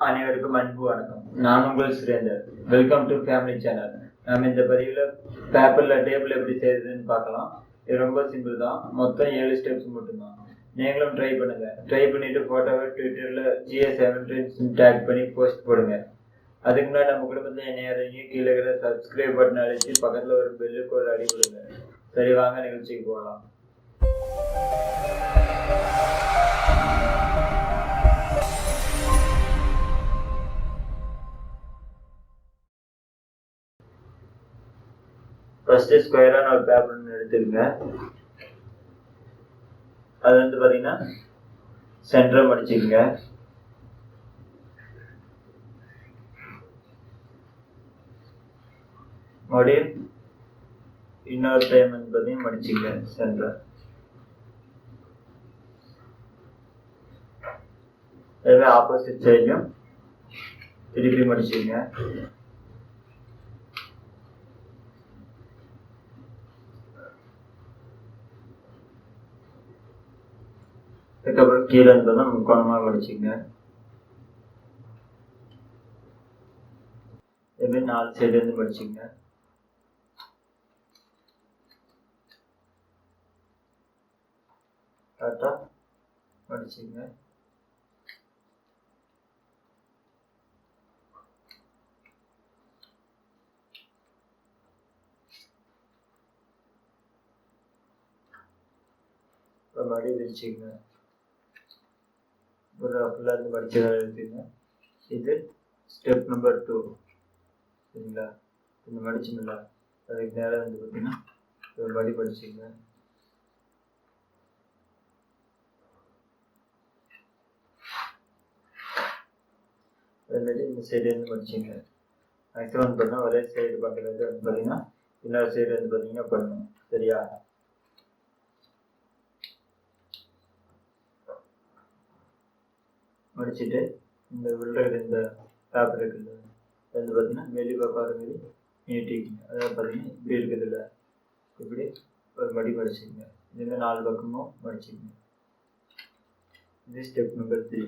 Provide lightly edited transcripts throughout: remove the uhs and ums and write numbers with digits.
அனைவருக்கும் அன்பு வணக்கம். நான் உங்கள் Surender. Welcome to family channel. நம்ம இந்த பதிவில் பேப்பரில் டேபிள் எப்படி செய்யறதுன்னு பார்க்கலாம். இது ரொம்ப சிம்பிள் தான். மொத்தம் 7 ஸ்டெப்ஸ் மட்டும்தான். நீங்களும் ட்ரை பண்ணுங்க. ட்ரை பண்ணிட்டு ஃபோட்டோவை ட்விட்டரில் GS17 டேக் பண்ணி போஸ்ட் போடுங்க. அதுக்கு முன்னாடி நம்ம குடும்பத்தில் என்னையாரையும் கீழே இருக்கிற சப்ஸ்கிரைப் பட்டன் அழிச்சு பக்கத்தில் ஒரு பெல்லுக்கு ஒரு அடி கொடுங்க. சரி, வாங்க நிகழ்ச்சிக்கு போகலாம். ஃபர்ஸ்ட் ஸ்கொயரான ஒரு பேப்பர் ஒன்று எடுத்துக்கங்க. அது பார்த்தீங்கன்னா சென்டரை மடிச்சுக்கங்க. மறுபடியும் இன்னொரு டைம் பார்த்தீங்கன்னா மடிச்சுக்கங்க சென்டரை. அதுவே ஆப்போசிட் சைடும் திருப்பி மடிச்சுக்கங்க. அதுக்கப்புறம் கீழே இருந்ததும் முக்கோணமாக மடிச்சுக்கங்க. இதுமாதிரி 4 சைடு இருந்து மடிச்சுக்கங்க. கரெக்டாக மடிச்சுக்கங்க. மறுபடியும் விரிச்சுக்கங்க. ஒரு ஃபுல்லாக இருந்து மடிச்சதாக எடுத்துங்க. இது ஸ்டெப் நம்பர் 2. சரிங்களா? இந்த மடிச்சுங்களா, அதுக்கு நேரம் பார்த்தீங்கன்னா ஒரு மடி படிச்சுங்க. அதுமாரி இந்த சைடு இருந்து படிச்சுங்க. மேக்ஸிமம் பண்ணால் ஒரே சைடு பண்ணுறது பார்த்தீங்கன்னா இன்னொரு சைடு பார்த்தீங்கன்னா பண்ணணும். சரியா? மடிச்சுட்டு இந்த உள்ள இந்த பேப்பர் இருக்குது பார்த்தீங்கன்னா வெளி பக்கம் மாரி நீட்டிக்குங்க. அதாவது பார்த்தீங்கன்னா இப்படி இருக்குது இல்லை, இப்படி ஒரு மடி மடிச்சுக்கங்க. இதுமாதிரி 4 பக்கமும் மடிச்சுக்கங்க. இது ஸ்டெப் நம்பர் 3.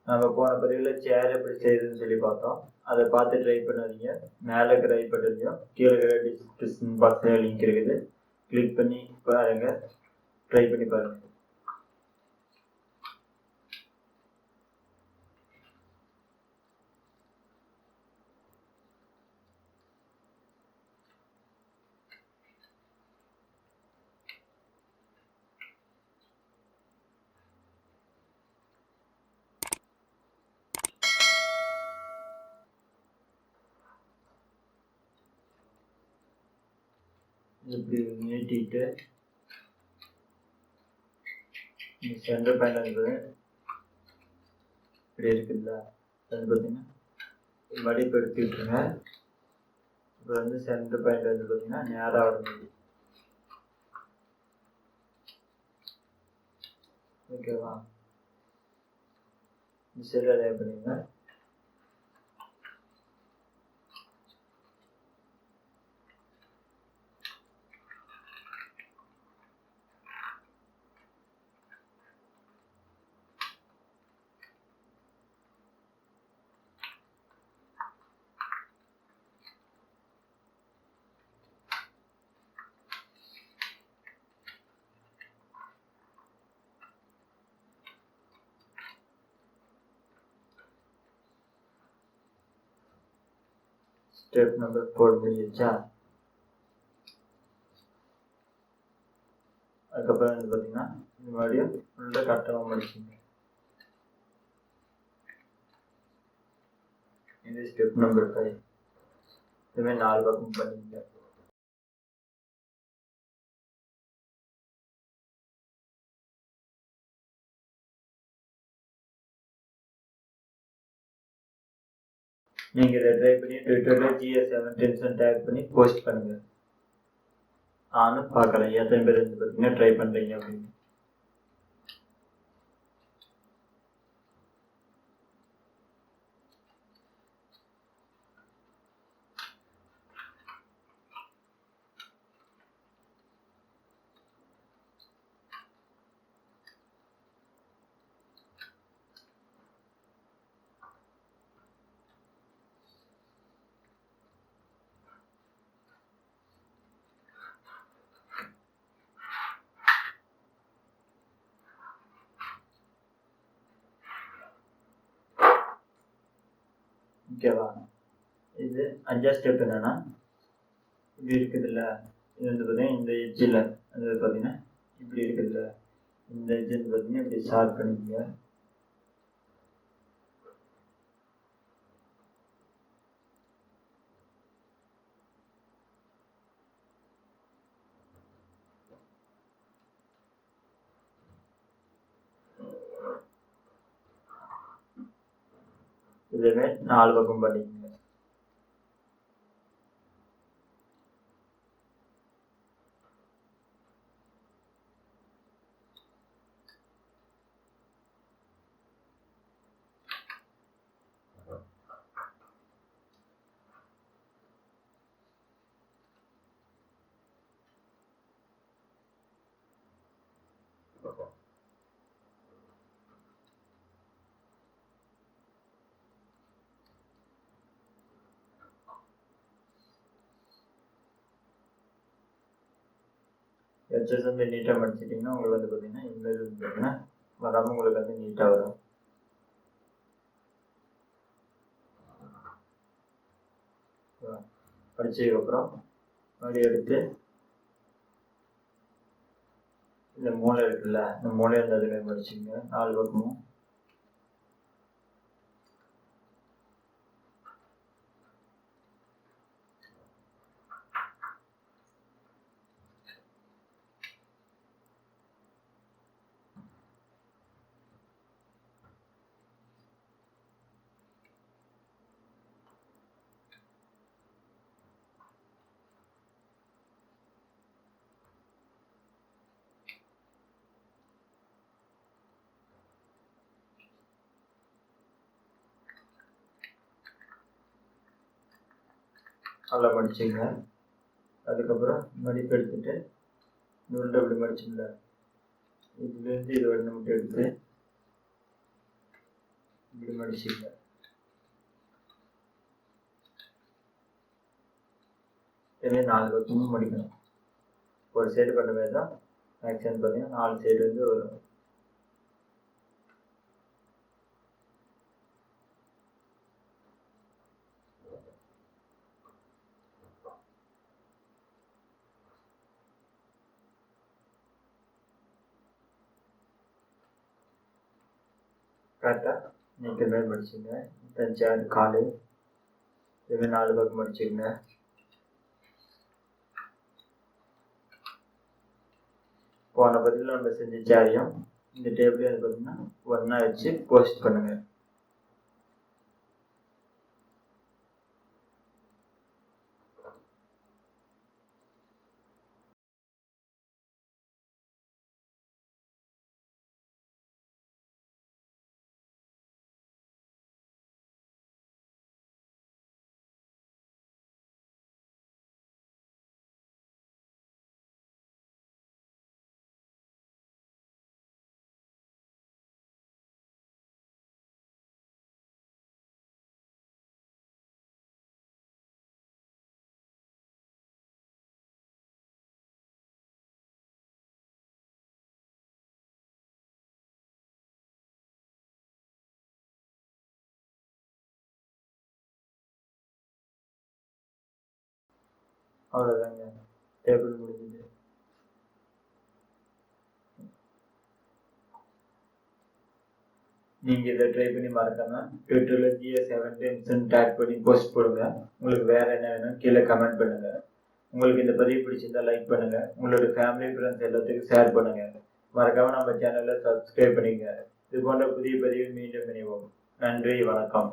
நம்ம போன பதிவில் சேர் எப்படி செய்யுதுன்னு சொல்லி பார்த்தோம். அதை பார்த்து ட்ரை பண்ணாதீங்க. மேலே இருக்கிற ஐ பட்டன்லையும் கீழே இருக்கிற டிஸ்கிரிப்ஷன் பாக்ஸ்லையும் லிங்க் இருக்குது. கிளிக் பண்ணி பாருங்க, ட்ரை பண்ணி பாருங்க. இப்படி நீட்டிட்டு இந்த சென்டர் பாயிண்ட் என்பது இப்படி இருக்குல்ல, அது பார்த்தீங்கன்னா மடிப்பு எடுத்து விட்டுருங்க. இப்போ சென்டர் பாயிண்ட் பார்த்தீங்கன்னா நேராக வருது. ஓகேவா? இந்த சைடு அதே பண்ணுங்க. ஸ்டெப் நம்பர் 4 முடிஞ்சிருச்சா? அதுக்கப்புறம் பார்த்தீங்கன்னா இந்த மாதிரியும் உள்ள கரெக்டாக மடிச்சுங்க. இது ஸ்டெப் நம்பர் 5. இதுமாதிரி 4 பக்கம் பண்ணிங்க. நீங்கள் இதை ட்ரை பண்ணி ட்விட்டரில் GS17 டேக் பண்ணி போஸ்ட் பண்ணுங்கள். நானும் பார்க்குறேன் எத்தனை பேர் பார்த்தீங்கன்னா ட்ரை பண்ணுறீங்க அப்படின்னு. ஓகேவா? இது 5வது ஸ்டெப் என்னன்னா, இப்படி இருக்குதுல்ல, இது வந்து பார்த்தீங்கன்னா இந்த எட்ஜில் அது பார்த்தீங்கன்னா இப்படி இருக்குதுல்ல, இந்த எட்ஜ் வந்து பார்த்தீங்கன்னா இப்படி ஷார்ப் பண்ணிக்கோங்க. இதுவே 4 பக்கம் பண்ணிக்கோங்க. எட்ஜஸ் வந்து நீட்டாக மடிச்சிட்டிங்கன்னா உங்களுக்கு வந்து பார்த்தீங்கன்னா இனிமேல் வந்து பார்த்தீங்கன்னா வராமல் உங்களுக்கு வந்து நீட்டாக வரும். படிச்சதுக்கப்புறம் மறுபடியும் எடுத்து இந்த மூளை இருக்குல்ல, இந்த மூளை வந்து அதுமாதிரி மடிச்சுங்க 4 பக்கமும். நல்லா மடிச்சுங்க. அதுக்கப்புறம் மடிப்பு எடுத்துட்டு நுருண்டை இப்படி மடிச்சுங்க. இதுலேருந்து இது வரை மட்டும் எடுத்து இப்படி மடிச்சுங்க. இதே 4 பக்கமும் மடிக்கணும். ஒரு சைடு பண்ண மாதிரி தான் மேக்ஸிமம் பார்த்தீங்கன்னா 4 சைடு வந்து வரும். கரெக்டாக நீக்கிற மாதிரி மடிச்சுங்க. 5 கால் இதுமாதிரி 4 பக்கம் மடிச்சுங்க. போன பதில் நம்ம செஞ்ச சேரையும் இந்த டேபிளையும் வந்து பார்த்தீங்கன்னா ஒன்றா வச்சு போஸ்ட் பண்ணுங்கள். அவ்வளோதாங்க, டேபிள் முடிஞ்சுது. நீங்கள் இதை ட்ரை பண்ணி மறக்காம ட்விட்டரில் GS7 டைம்ஸ் டேக் பண்ணி போஸ்ட் போடுங்க. உங்களுக்கு வேறு என்ன வேணும் கீழே கமெண்ட் பண்ணுங்கள். உங்களுக்கு இந்த பதிவு பிடிச்சிருந்தா லைக் பண்ணுங்கள். உங்களோட ஃபேமிலி ஃப்ரெண்ட்ஸ் எல்லாத்துக்கும் ஷேர் பண்ணுங்கள். மறக்காமல் நம்ம சேனலை சப்ஸ்கிரைப் பண்ணிக்கங்க. இது போன்ற புதிய பதிவில் மீண்டும் இணைவோம். நன்றி, வணக்கம்.